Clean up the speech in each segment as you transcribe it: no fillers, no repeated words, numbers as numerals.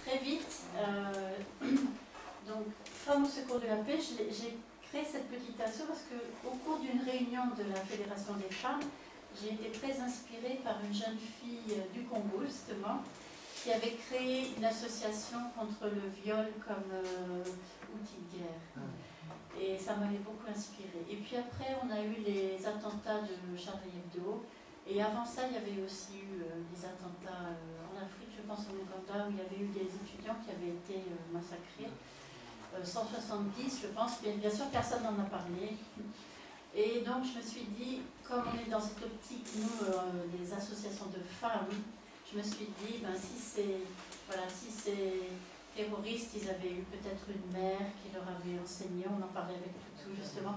Très vite, donc, Femmes au secours de la paix, j'ai créé cette petite asso parce qu'au cours d'une réunion de la Fédération des femmes, j'ai été très inspirée par une jeune fille du Congo, justement, qui avait créé une association contre le viol comme outil de guerre. Et ça m'avait beaucoup inspirée. Et puis après, on a eu les attentats de Charlie Hebdo. Et avant ça, il y avait aussi eu des attentats en Afrique, je pense en Ouganda, où il y avait eu des étudiants qui avaient été massacrés. 170, je pense, bien sûr, personne n'en a parlé. Et donc, je me suis dit, comme on est dans cette optique, nous, des associations de femmes, je me suis dit, ben, si ces terroristes, ils avaient eu peut-être une mère qui leur avait enseigné, on en parlait avec Toutou justement,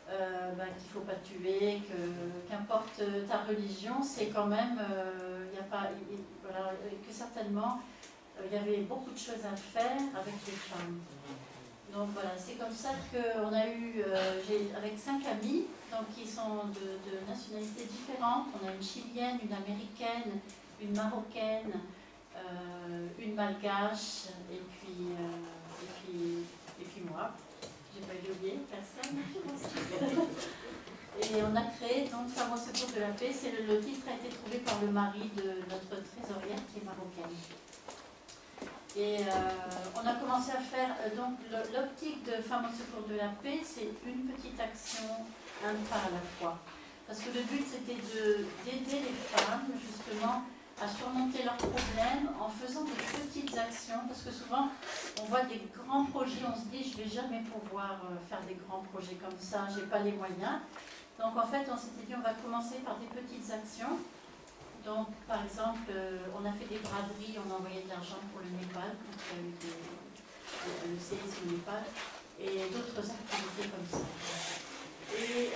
ben, qu'il ne faut pas tuer, qu'importe ta religion, c'est quand même, y a pas, voilà, que certainement, il y avait beaucoup de choses à faire avec les femmes. Donc voilà, c'est comme ça qu'on a eu, avec 5 amis, donc qui sont de nationalités différentes. On a une chilienne, une américaine, une marocaine, une malgache, et puis moi. J'ai pas oublié personne. Et on a créé donc Femmes au secours de la paix. Le titre a été trouvé par le mari de notre trésorière qui est marocaine. Et on a commencé à faire, donc l'optique de Femmes au secours de la paix, c'est une petite action, un pas à la fois. Parce que le but c'était d'aider les femmes justement à surmonter leurs problèmes en faisant de petites actions. Parce que souvent on voit des grands projets, on se dit je ne vais jamais pouvoir faire des grands projets comme ça, je n'ai pas les moyens. Donc en fait on s'était dit on va commencer par des petites actions. Donc, par exemple, on a fait des braderies, on a envoyé de l'argent pour le Népal, quand il y a eu le séisme au Népal, et d'autres activités comme ça. Et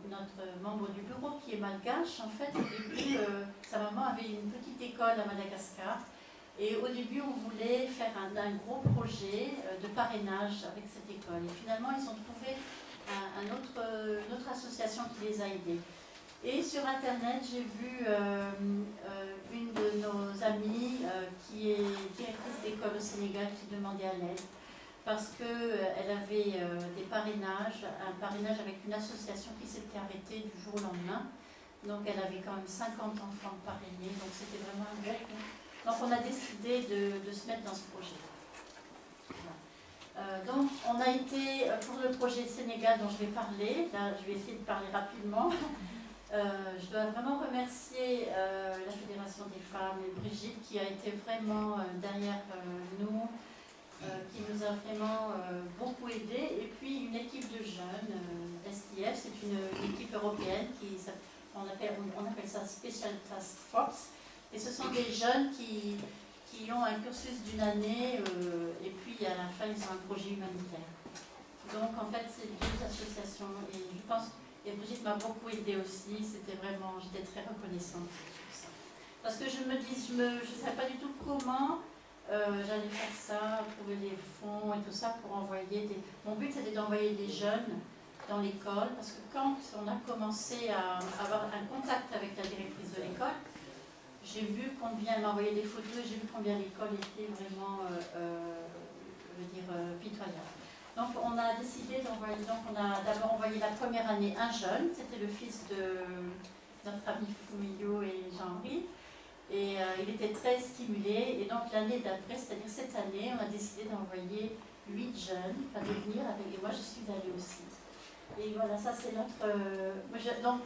notre membre du bureau, qui est malgache, en fait, au début, sa maman avait une petite école à Madagascar, et au début, on voulait faire un gros projet de parrainage avec cette école. Et finalement, ils ont trouvé une autre association qui les a aidés. Et sur Internet, j'ai vu une de nos amies qui est directrice d'école au Sénégal qui demandait à l'aide parce qu'elle avait des parrainages, un parrainage avec une association qui s'était arrêtée du jour au lendemain. Donc elle avait quand même 50 enfants parrainés, donc c'était vraiment un gros coup. Donc on a décidé de se mettre dans ce projet. Donc, on a été, pour le projet Sénégal dont je vais parler, là je vais essayer de parler rapidement, je dois vraiment remercier la Fédération des femmes et Brigitte qui a été vraiment derrière nous, qui nous a vraiment beaucoup aidés, et puis une équipe de jeunes, STF, c'est une équipe européenne, on appelle ça Special Task Force, et ce sont des jeunes qui ont un cursus d'une année et puis à la fin ils ont un projet humanitaire. Donc en fait c'est 2 associations et je pense, et Brigitte m'a beaucoup aidée aussi, c'était vraiment, j'étais très reconnaissante pour ça. Parce que je me dis, je ne savais pas du tout comment j'allais faire ça, trouver les fonds et tout ça pour envoyer des... Mon but c'était d'envoyer des jeunes dans l'école parce que quand on a commencé à avoir un contact avec la directrice de l'école, j'ai vu combien, elle m'a envoyé des photos et j'ai vu combien l'école était vraiment, pitoyable. Donc on a décidé d'envoyer, donc on a d'abord envoyé la première année un jeune, c'était le fils de notre ami Fumio et Jean-Henri, et il était très stimulé, et donc l'année d'après, c'est-à-dire cette année, on a décidé d'envoyer 8 jeunes, enfin de venir avec, et moi je suis allée aussi. Et voilà, ça c'est notre... donc,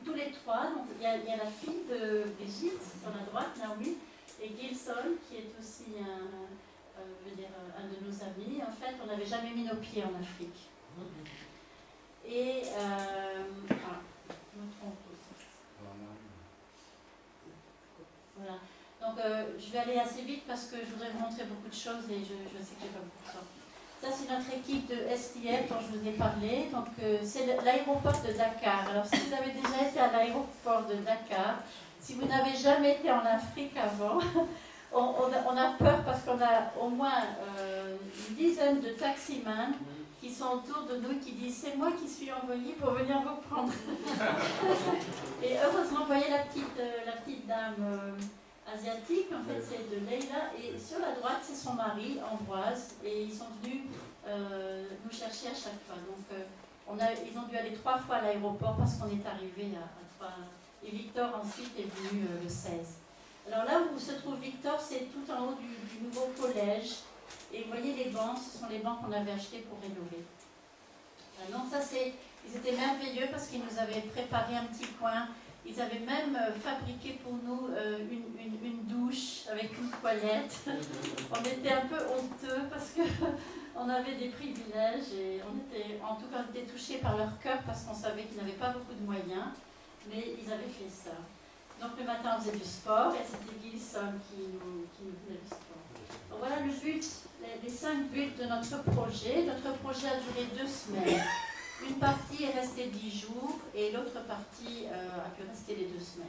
tous les 3, donc, il y a la fille de Brigitte, sur la droite, Naomi, et Gilson, qui est aussi un de nos amis. En fait, on n'avait jamais mis nos pieds en Afrique. Et... je me trompe aussi. Voilà. Donc, je vais aller assez vite parce que je voudrais vous montrer beaucoup de choses et je sais que j'ai pas beaucoup de temps. Ça, c'est notre équipe de STF dont je vous ai parlé. Donc, c'est l'aéroport de Dakar. Alors, si vous avez déjà été à l'aéroport de Dakar, si vous n'avez jamais été en Afrique avant, on a peur parce qu'on a au moins une dizaine de taximans qui sont autour de nous qui disent « c'est moi qui suis envoyé pour venir vous prendre ». Et heureusement, vous voyez la petite dame asiatique, en fait c'est de Leila, et sur la droite c'est son mari, Ambroise, et ils sont venus nous chercher à chaque fois. Donc ils ont dû aller 3 fois à l'aéroport parce qu'on est arrivé à 3. Et Victor ensuite est venu le 16. Alors là où se trouve Victor, c'est tout en haut du nouveau collège. Et vous voyez les bancs, ce sont les bancs qu'on avait achetés pour rénover. Donc ça ils étaient merveilleux parce qu'ils nous avaient préparé un petit coin. Ils avaient même fabriqué pour nous une douche avec une toilette. On était un peu honteux parce qu'on avait des privilèges et en tout cas on était touchés par leur cœur parce qu'on savait qu'ils n'avaient pas beaucoup de moyens, mais ils avaient fait ça. Donc le matin on faisait du sport et c'était Gilson qui nous faisait du sport. Donc voilà le but, les 5 buts de notre projet. Notre projet a duré 2 semaines. Une partie est restée 10 jours et l'autre partie a pu rester les 2 semaines.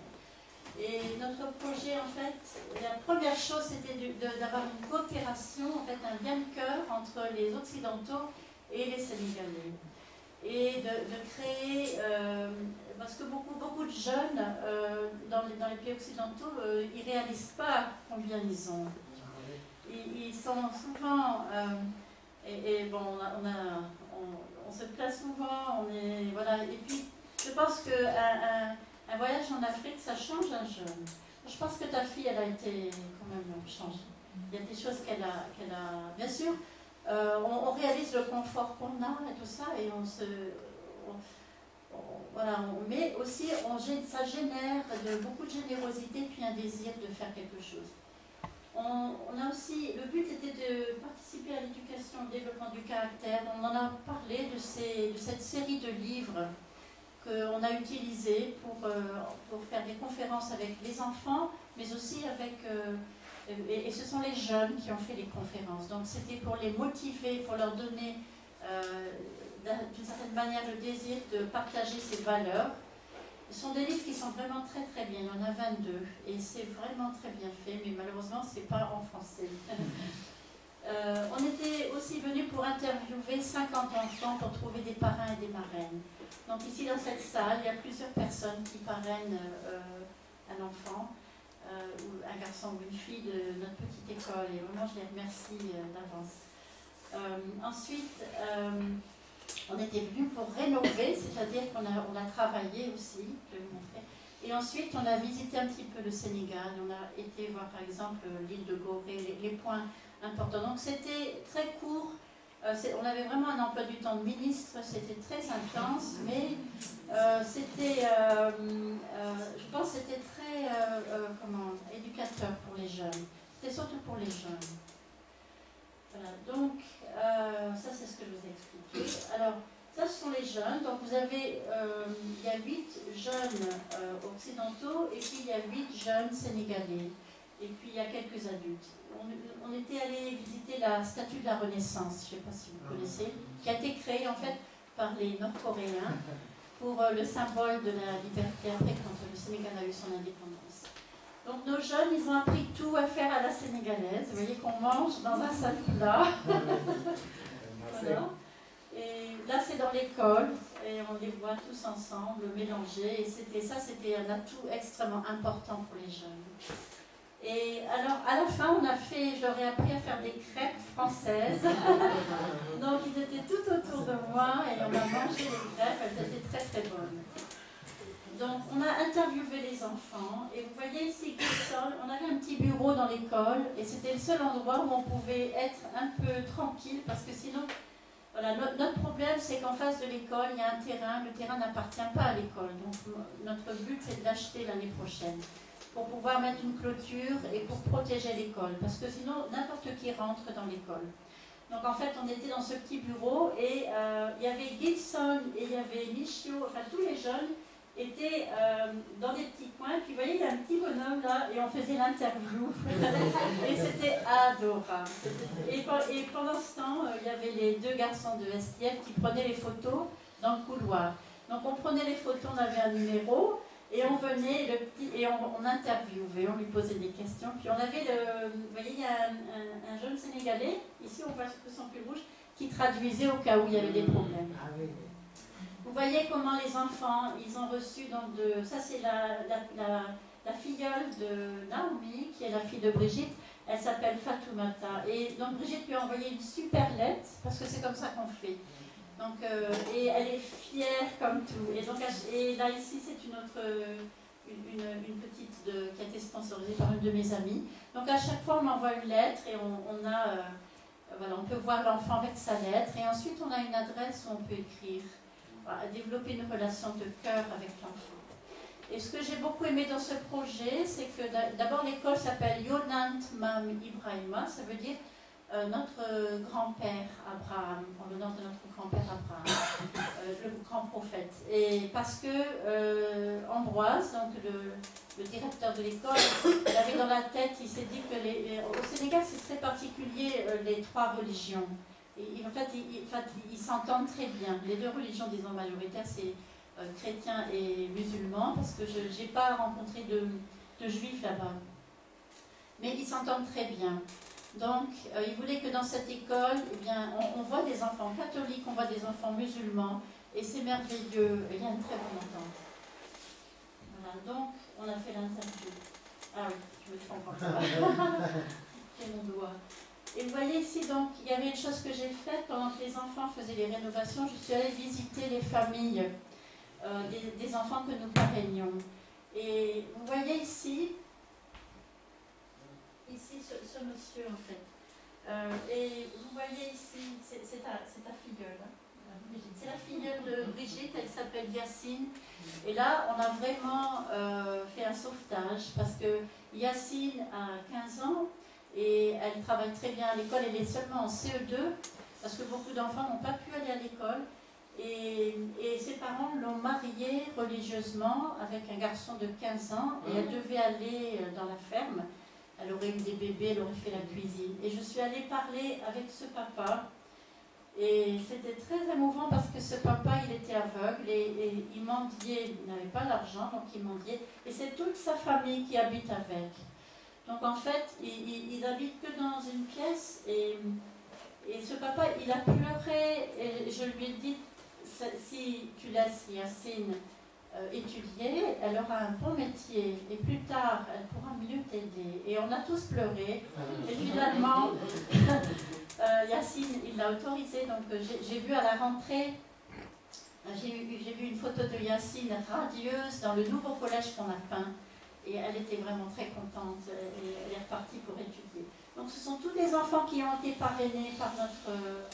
Et notre projet, en fait, la première chose, c'était d'avoir une coopération, en fait, un lien de cœur entre les Occidentaux et les Sénégalais. Et de créer, parce que beaucoup de jeunes dans les pays occidentaux, ils ne réalisent pas combien ils ont. Ils sont souvent, bon, on se plaint souvent, voilà. Et puis, je pense qu'un voyage en Afrique, ça change un jeune. Je pense que ta fille, elle a été quand même changée. Il y a des choses qu'elle a... Bien sûr, on réalise le confort qu'on a et tout ça, et voilà, mais aussi, ça génère beaucoup de générosité, puis un désir de faire quelque chose. On a aussi, le but était de participer à l'éducation, au développement du caractère. On en a parlé de cette série de livres qu'on a utilisés pour faire des conférences avec les enfants, mais aussi avec... et ce sont les jeunes qui ont fait les conférences. Donc c'était pour les motiver, pour leur donner d'une certaine manière le désir de partager ces valeurs. Ce sont des livres qui sont vraiment très très bien, il y en a 22 et c'est vraiment très bien fait, mais malheureusement c'est pas en français. On était aussi venus pour interviewer 50 enfants pour trouver des parrains et des marraines. Donc ici dans cette salle, il y a plusieurs personnes qui parrainent un enfant, ou un garçon ou une fille de notre petite école, et vraiment je les remercie d'avance. Ensuite, on était venus pour rénover, c'est-à-dire qu'on a travaillé aussi, je vais vous montrer. Et ensuite, on a visité un petit peu le Sénégal, on a été voir par exemple l'île de Gorée, les points importants. Donc c'était très court, on avait vraiment un emploi du temps de ministre, c'était très intense, mais c'était, je pense que c'était très éducateur pour les jeunes. C'était surtout pour les jeunes. Voilà, donc ça c'est ce que je vous ai expliqué. Alors, ça ce sont les jeunes. Donc vous avez, il y a 8 jeunes occidentaux et puis il y a 8 jeunes sénégalais. Et puis il y a quelques adultes. On était allé visiter la statue de la Renaissance, je ne sais pas si vous connaissez, qui a été créée en fait par les Nord-Coréens pour le symbole de la liberté après quand le Sénégal a eu son indépendance. Donc nos jeunes, ils ont appris tout à faire à la sénégalaise. Vous voyez qu'on mange dans un seul plat. Voilà. Et là, c'est dans l'école, et on les voit tous ensemble, mélangés. Et c'était un atout extrêmement important pour les jeunes. Et alors, à la fin, je leur ai appris à faire des crêpes françaises. Donc, ils étaient tout autour de moi, et on a mangé les crêpes, elles étaient très très bonnes. Donc, on a interviewé les enfants, et vous voyez ici, on avait un petit bureau dans l'école, et c'était le seul endroit où on pouvait être un peu tranquille, parce que sinon, voilà, notre problème, c'est qu'en face de l'école, il y a un terrain, le terrain n'appartient pas à l'école, donc notre but, c'est de l'acheter l'année prochaine, pour pouvoir mettre une clôture et pour protéger l'école, parce que sinon, n'importe qui rentre dans l'école. Donc en fait, on était dans ce petit bureau, et il y avait Gilson, et il y avait Michio, enfin tous les jeunes, étaient dans des petits coins, puis vous voyez, il y a un petit bonhomme là, et on faisait l'interview, et c'était adorable. Et pendant ce temps, il y avait les 2 garçons de STF qui prenaient les photos dans le couloir. Donc on prenait les photos, on avait un numéro, et on venait, on interviewait, on lui posait des questions, puis on avait vous voyez, il y a un jeune Sénégalais, ici on voit son pull rouge, qui traduisait au cas où il y avait des problèmes. Vous voyez comment les enfants, ils ont reçu, donc ça c'est la filleule de Naomi, qui est la fille de Brigitte. Elle s'appelle Fatoumata. Et donc Brigitte lui a envoyé une super lettre, parce que c'est comme ça qu'on fait. Donc, et elle est fière comme tout. Et, donc, et là, ici, c'est une petite qui a été sponsorisée par une de mes amies. Donc, à chaque fois, on m'envoie une lettre et voilà, on peut voir l'enfant avec sa lettre. Et ensuite, on a une adresse où on peut écrire, voilà, développer une relation de cœur avec l'enfant. Et ce que j'ai beaucoup aimé dans ce projet, c'est que d'abord, l'école s'appelle Yonant Mam Ibrahima, ça veut dire notre grand-père Abraham, en l'honneur de notre grand-père Abraham, le grand prophète. Et parce que Ambroise, donc le directeur de l'école, il avait dans la tête, il s'est dit que au Sénégal c'est très particulier les trois religions. Et en fait, ils s'entendent très bien. Les deux religions, disons majoritaires, c'est chrétiens et musulmans, parce que je n'ai pas rencontré de juifs là-bas. Mais ils s'entendent très bien. Donc, il voulait que dans cette école, eh bien, on voit des enfants catholiques, on voit des enfants musulmans, et c'est merveilleux, il y a une très bonne entente. Voilà, donc, on a fait l'interview. Ah oui, je me trompe encore. C'est mon doigt. Et vous voyez ici, donc, il y avait une chose que j'ai faite pendant que les enfants faisaient les rénovations, je suis allée visiter les familles des enfants que nous parrainions. Et vous voyez ici, ce monsieur en fait. Et vous voyez ici, c'est ta filleule. Hein, c'est la filleule de Brigitte, elle s'appelle Yacine. Et là, on a vraiment fait un sauvetage parce que Yacine a 15 ans et elle travaille très bien à l'école. Elle est seulement en CE2 parce que beaucoup d'enfants n'ont pas pu aller à l'école. Et ses parents l'ont mariée religieusement avec un garçon de 15 ans et elle devait aller dans la ferme. Elle aurait eu des bébés, elle aurait fait la cuisine. Et je suis allée parler avec ce papa. Et c'était très émouvant parce que ce papa, il était aveugle et il mendiait, il n'avait pas d'argent, donc il mendiait. Et c'est toute sa famille qui habite avec. Donc en fait, il n'habite que dans une pièce. Et ce papa, il a pleuré. Et je lui ai dit, si tu laisses Yacine étudier, elle aura un bon métier et plus tard elle pourra mieux t'aider. Et on a tous pleuré et finalement Yacine il l'a autorisé, donc j'ai vu à la rentrée, j'ai vu une photo de Yacine radieuse dans le nouveau collège qu'on a peint et elle était vraiment très contente et elle est repartie pour étudier. Donc ce sont tous des enfants qui ont été parrainés par notre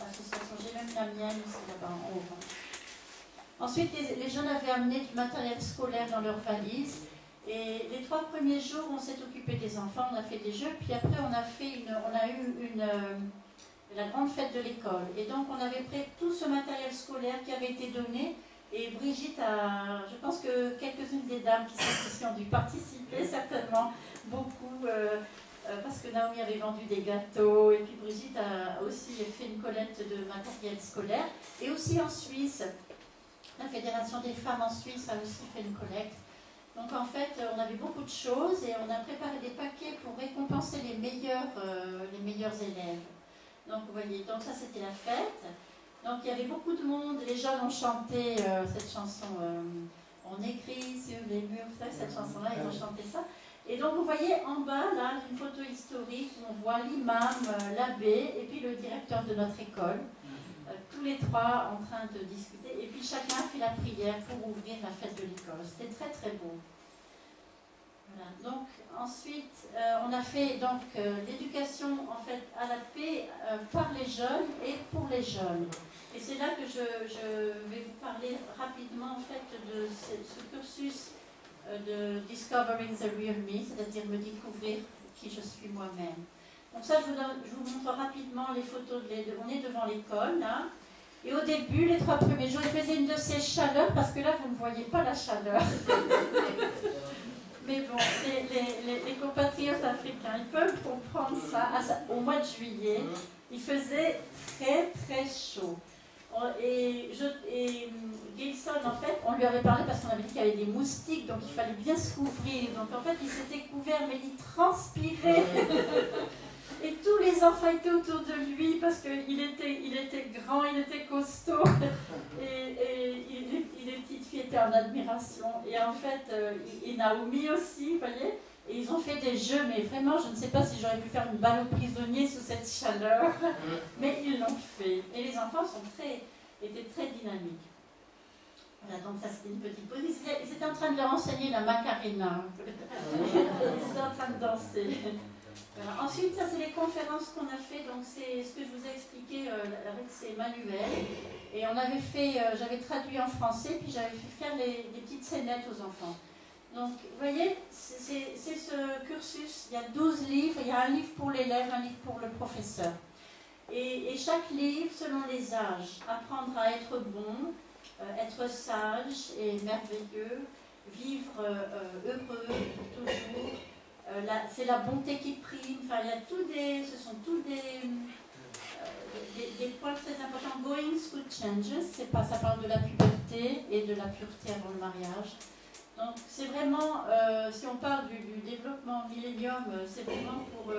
association, j'ai même la mienne aussi là-bas en haut. Ensuite, les jeunes avaient amené du matériel scolaire dans leurs valises. Et les 3 premiers jours, on s'est occupé des enfants, on a fait des jeux. Puis après, on a eu la grande fête de l'école. Et donc, on avait pris tout ce matériel scolaire qui avait été donné. Et Brigitte je pense que quelques-unes des dames qui sont ici ont dû participer, certainement beaucoup. Parce que Naomi avait vendu des gâteaux. Et puis Brigitte a aussi fait une collecte de matériel scolaire. Et aussi en Suisse. La Fédération des femmes en Suisse a aussi fait une collecte. Donc en fait, on avait beaucoup de choses et on a préparé des paquets pour récompenser les meilleurs élèves. Donc vous voyez, donc ça c'était la fête. Donc il y avait beaucoup de monde, les jeunes ont chanté cette chanson, on écrit sur les murs, cette chanson-là, ils ont chanté ça. Et donc vous voyez en bas, là, une photo historique où on voit l'imam, l'abbé et puis le directeur de notre école. Tous les 3 en train de discuter, et puis chacun fait la prière pour ouvrir la fête de l'école. C'était très très beau. Voilà. Donc ensuite, on a fait l'éducation en fait à la paix par les jeunes et pour les jeunes. Et c'est là que je vais vous parler rapidement en fait de ce cursus de Discovering the Real Me, c'est-à-dire me découvrir qui je suis moi-même. Donc ça, je vous montre rapidement les photos. On est devant l'école, là. Et au début, les 3 premiers jours, il faisait une de ces chaleurs, parce que là, vous ne voyez pas la chaleur. Mais bon, les compatriotes africains, ils peuvent comprendre ça. Au mois de juillet, il faisait très, très chaud. Et Gilson, en fait, on lui avait parlé parce qu'on avait dit qu'il y avait des moustiques, donc il fallait bien se couvrir. Donc en fait, il s'était couvert, mais il transpirait. Et tous les enfants étaient autour de lui parce qu'il était grand, il était costaud. Et les petites filles étaient en admiration. Et en fait, et Naomi aussi, vous voyez. Et ils ont fait des jeux, mais vraiment, je ne sais pas si j'aurais pu faire une balle aux prisonniers sous cette chaleur. Mais ils l'ont fait. Et les enfants étaient très dynamiques. Voilà, donc ça c'était une petite pause. Ils étaient en train de leur enseigner la Macarena. Ils étaient en train de danser. Voilà. Ensuite, ça c'est les conférences qu'on a fait, donc c'est ce que je vous ai expliqué avec ces manuels. Et on avait fait, j'avais traduit en français, puis j'avais fait faire des petites scénettes aux enfants. Donc, vous voyez, c'est ce cursus. Il y a 12 livres, il y a un livre pour l'élève, un livre pour le professeur. Et chaque livre, selon les âges, apprendre à être bon, être sage et merveilleux, vivre heureux toujours. C'est la bonté qui prime. Enfin, il y a ce sont tous des points très importants. Going through changes, ça parle de la puberté et de la pureté avant le mariage. Donc c'est vraiment, si on parle du développement millénium, c'est vraiment pour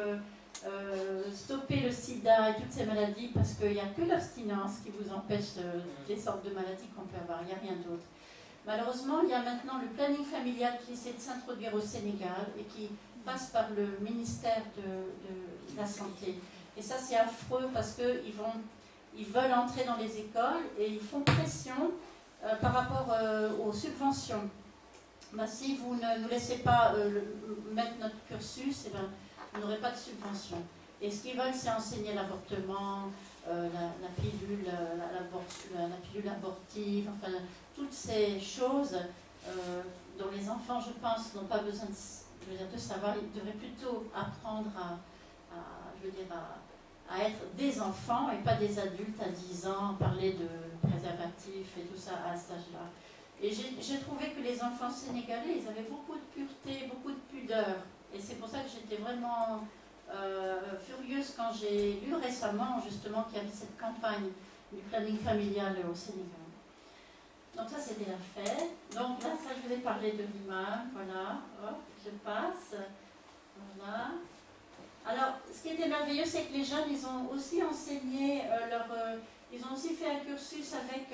stopper le sida et toutes ces maladies, parce qu'il n'y a que l'abstinence qui vous empêche toutes les sortes de maladies qu'on peut avoir, il n'y a rien d'autre. Malheureusement, il y a maintenant le planning familial qui essaie de s'introduire au Sénégal et qui passe par le ministère de la Santé. Et ça c'est affreux parce qu'ils veulent entrer dans les écoles et ils font pression par rapport aux subventions. Ben, si vous ne nous laissez pas mettre notre cursus, eh ben, vous n'aurez pas de subvention. Et ce qu'ils veulent, c'est enseigner l'avortement, la pilule abortive, enfin, toutes ces choses dont les enfants, je pense, n'ont pas besoin de savoir. Ils devraient plutôt apprendre à être des enfants et pas des adultes à 10 ans, parler de préservatifs et tout ça à cet âge-là. Et j'ai trouvé que les enfants sénégalais, ils avaient beaucoup de pureté, beaucoup de pudeur. Et c'est pour ça que j'étais vraiment furieuse quand j'ai lu récemment, justement, qu'il y avait cette campagne du planning familial au Sénégal. Donc ça, c'était la fête. Donc là, ça, je vous ai parlé de l'imam. Voilà, hop, je passe. Voilà. Alors, ce qui était merveilleux, c'est que les jeunes, ils ont aussi enseigné ils ont aussi fait un cursus avec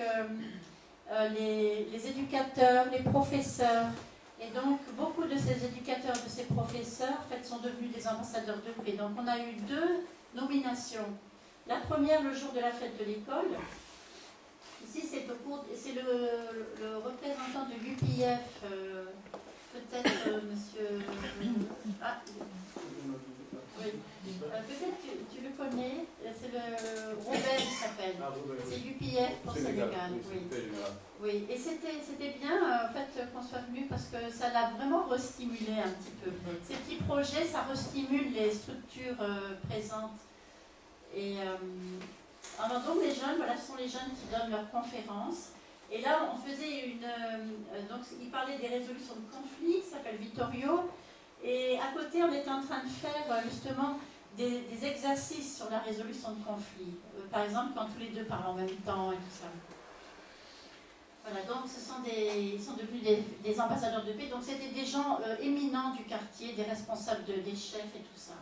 les éducateurs, les professeurs. Et donc, beaucoup de ces éducateurs, de ces professeurs, en fait, sont devenus des ambassadeurs de paix. Donc, on a eu 2 nominations. La première, le jour de la fête de l'école. Ici, c'est le représentant de l'UPF, peut-être monsieur... Ah, oui. Peut-être que tu le connais, c'est le Robert, il s'appelle. C'est l'UPF pour Sénégal. Oui. Et c'était bien en fait qu'on soit venu parce que ça l'a vraiment restimulé un petit peu. Ces petits projets, ça restimule les structures présentes. Et alors donc les jeunes, voilà, ce sont les jeunes qui donnent leurs conférences. Et là, on faisait donc ils parlaient des résolutions de conflits, ça s'appelle Vittorio. Et à côté, on était en train de faire justement des exercices sur la résolution de conflits. Par exemple, quand tous les deux parlent en même temps et tout ça. Voilà, donc ils sont devenus des ambassadeurs de paix. Donc c'était des gens éminents du quartier, des responsables des chefs et tout ça.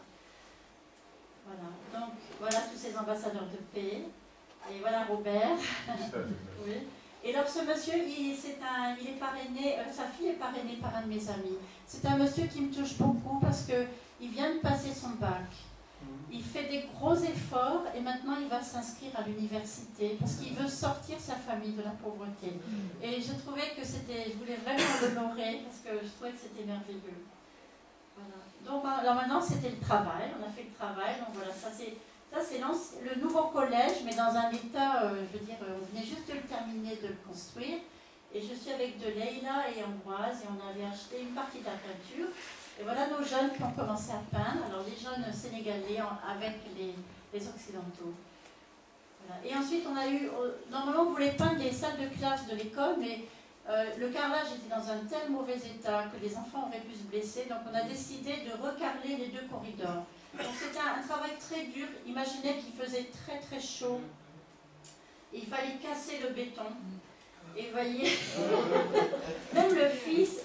Voilà, donc voilà tous ces ambassadeurs de paix. Et voilà Robert. Oui. Et alors ce monsieur, il est parrainé, sa fille est parrainée par un de mes amis. C'est un monsieur qui me touche beaucoup parce qu'il vient de passer son bac. Il fait des gros efforts et maintenant il va s'inscrire à l'université parce qu'il veut sortir sa famille de la pauvreté. Et je trouvais que je voulais vraiment l'honorer parce que je trouvais que c'était merveilleux. Voilà. Donc alors maintenant c'était le travail, on a fait le travail, donc voilà, ça c'est le nouveau collège, mais dans un état, je veux dire, on venait juste de le terminer, de le construire. Et je suis avec de Leïla et Ambroise, et on avait acheté une partie de la peinture. Et voilà nos jeunes qui ont commencé à peindre, alors les jeunes sénégalais avec les occidentaux. Voilà. Et ensuite, on a eu, normalement, on voulait peindre les salles de classe de l'école, mais le carrelage était dans un tel mauvais état que les enfants auraient pu se blesser, donc on a décidé de recarreler les 2 corridors. Donc c'était un travail très dur. Imaginez qu'il faisait très très chaud. Et il fallait casser le béton. Et vous voyez, même le fils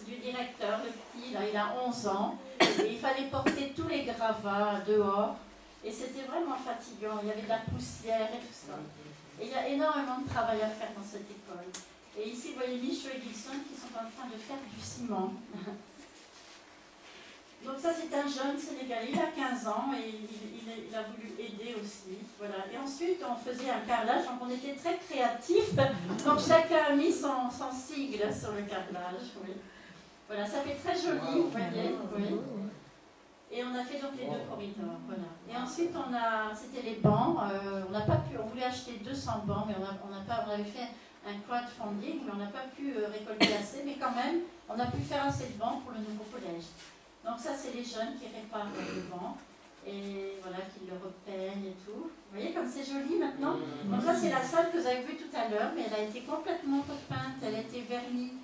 du directeur, le petit, là, il a 11 ans, Et il fallait porter tous les gravats dehors. Et c'était vraiment fatigant. Il y avait de la poussière et tout ça. Et il y a énormément de travail à faire dans cette école. Et ici, vous voyez Michaud et Gilson qui sont en train de faire du ciment. Donc ça, c'est un jeune Sénégalais, il a 15 ans et il a voulu aider aussi. Voilà. Et ensuite, on faisait un carrelage, donc on était très créatifs. Donc chacun a mis son sigle sur le carrelage. Oui. Voilà, ça fait très joli, vous voyez. Oui. Et on a fait donc les deux corridors. Voilà. Et ensuite, c'était les bancs. On n'a pas pu, on voulait acheter 200 bancs, mais on avait fait un crowdfunding, mais on n'a pas pu récolter assez. Mais quand même, on a pu faire assez de bancs pour le nouveau collège. Donc ça, c'est les jeunes qui réparent le banc et voilà, qui le repeignent et tout. Vous voyez comme c'est joli maintenant. Donc ça, c'est la salle que vous avez vue tout à l'heure, mais elle a été complètement repeinte, elle a été vernie.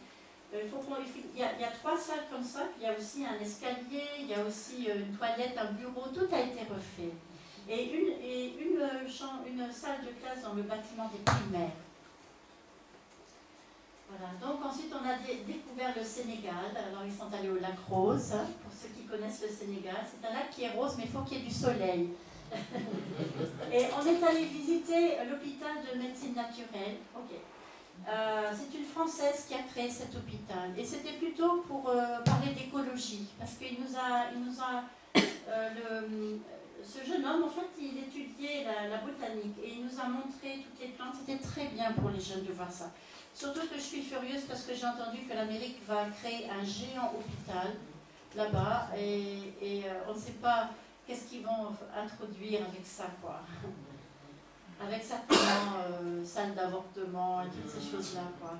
Il y a 3 salles comme ça, puis il y a aussi un escalier, il y a aussi une toilette, un bureau, tout a été refait. Et une salle de classe dans le bâtiment des primaires. Voilà. Donc ensuite on a découvert le Sénégal. Alors ils sont allés au lac Rose, hein, pour ceux qui connaissent le Sénégal. C'est un lac qui est rose, mais il faut qu'il y ait du soleil. Et on est allé visiter l'hôpital de médecine naturelle. Okay. C'est une Française qui a créé cet hôpital. Et c'était plutôt pour parler d'écologie. Parce qu'il nous a ce jeune homme, en fait, il étudiait la botanique. Et il nous a montré toutes les plantes. C'était très bien pour les jeunes de voir ça. Surtout que je suis furieuse parce que j'ai entendu que l'Amérique va créer un géant hôpital là-bas et on ne sait pas qu'est-ce qu'ils vont introduire avec ça, quoi. Avec certainement salle d'avortement et toutes ces choses-là, quoi.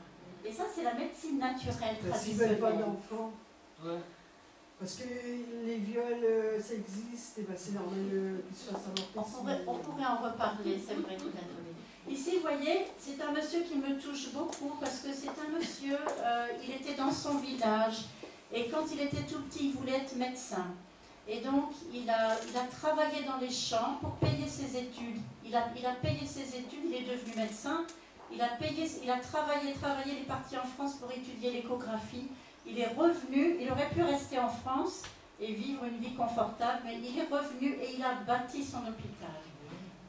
Et ça, c'est la médecine naturelle traditionnelle. S'ils ne veulent pas d'enfants. Ouais. Parce que les viols, ça existe, et ben c'est normal qu'ils se fassent avorter. On pourrait en reparler, c'est vrai, tout à fait. Ici, vous voyez, c'est un monsieur qui me touche beaucoup parce que c'est un monsieur, il était dans son village et quand il était tout petit, il voulait être médecin. Et donc, il a travaillé dans les champs pour payer ses études. Il a payé ses études, il est devenu médecin. Il a travaillé, il est parti en France pour étudier l'échographie. Il est revenu, il aurait pu rester en France et vivre une vie confortable, mais il est revenu et il a bâti son hôpital.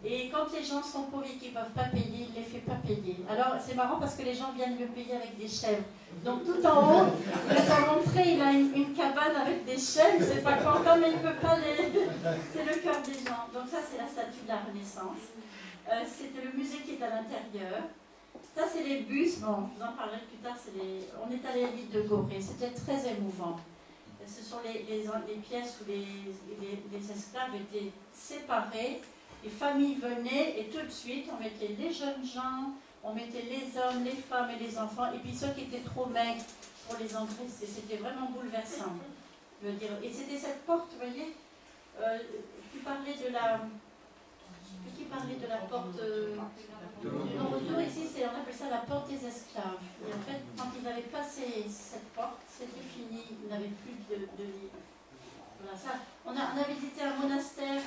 Et quand les gens sont pauvres et qu'ils ne peuvent pas payer, il ne les fait pas payer. Alors c'est marrant parce que les gens viennent le payer avec des chèvres. Donc tout en haut, je vous ai montré, il a une cabane avec des chèvres, c'est pas content, mais il ne peut pas les... C'est le cœur des gens. Donc ça c'est la statue de la Renaissance. C'était le musée qui est à l'intérieur. Ça c'est les bus, bon, je vous en parlerai plus tard, on est allé à l'île de Gorée, c'était très émouvant. Ce sont les pièces où les esclaves étaient séparés. Les familles venaient et tout de suite on mettait les jeunes gens, on mettait les hommes, les femmes et les enfants, et puis ceux qui étaient trop maigres pour les engraisser. C'était vraiment bouleversant. Je veux dire. Et c'était cette porte, vous voyez, qui parlait de la porte du non-retour. Ici, on appelle ça la porte des esclaves. Et en fait, quand ils avaient passé cette porte, c'était fini, ils n'avaient plus de vie. Voilà, ça. On a visité un monastère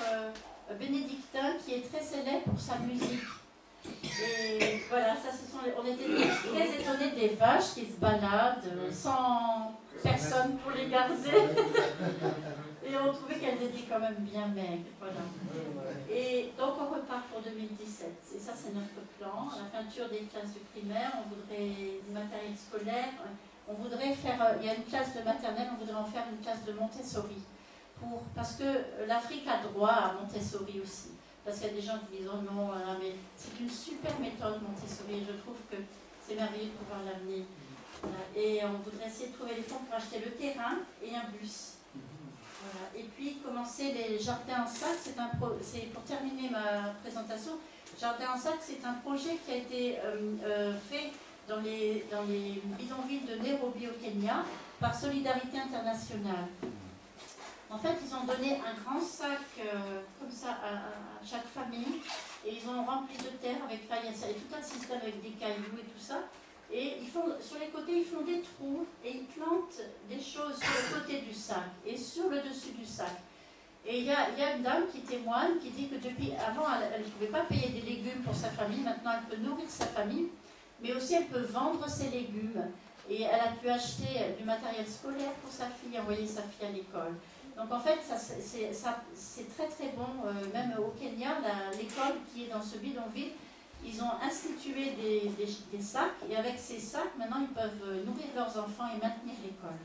bénédictin qui est très célèbre pour sa musique. Et voilà, ça, on était très étonnés des vaches qui se baladent sans personne pour les garder. Et on trouvait qu'elles étaient quand même bien maigres. Voilà. Et donc on repart pour 2017. Et ça, c'est notre plan. La peinture des classes du primaire, on voudrait du matériel scolaire. On voudrait faire, il y a une classe de maternelle, on voudrait en faire une classe de Montessori. Parce que l'Afrique a droit à Montessori aussi. Parce qu'il y a des gens qui disent oh non, mais c'est une super méthode Montessori. Et je trouve que c'est merveilleux de pouvoir l'amener. Voilà. Et on voudrait essayer de trouver les fonds pour acheter le terrain et un bus. Voilà. Et puis commencer les jardins en sac. C'est pour terminer ma présentation. Jardin en sac, c'est un projet qui a été fait dans les bidonvilles de Nairobi au Kenya par Solidarité Internationale. En fait, ils ont donné un grand sac comme ça à chaque famille et ils ont rempli de terre avec paillettes et tout un système avec des cailloux et tout ça. Et sur les côtés, ils font des trous et ils plantent des choses sur le côté du sac et sur le dessus du sac. Et il y a une dame qui témoigne, qui dit que avant, elle ne pouvait pas payer des légumes pour sa famille, maintenant elle peut nourrir sa famille, mais aussi elle peut vendre ses légumes. Et elle a pu acheter du matériel scolaire pour sa fille, envoyer sa fille à l'école. Donc en fait, c'est très très bon. Même au Kenya, l'école qui est dans ce bidonville, ils ont institué des sacs, et avec ces sacs, maintenant, ils peuvent nourrir leurs enfants et maintenir l'école.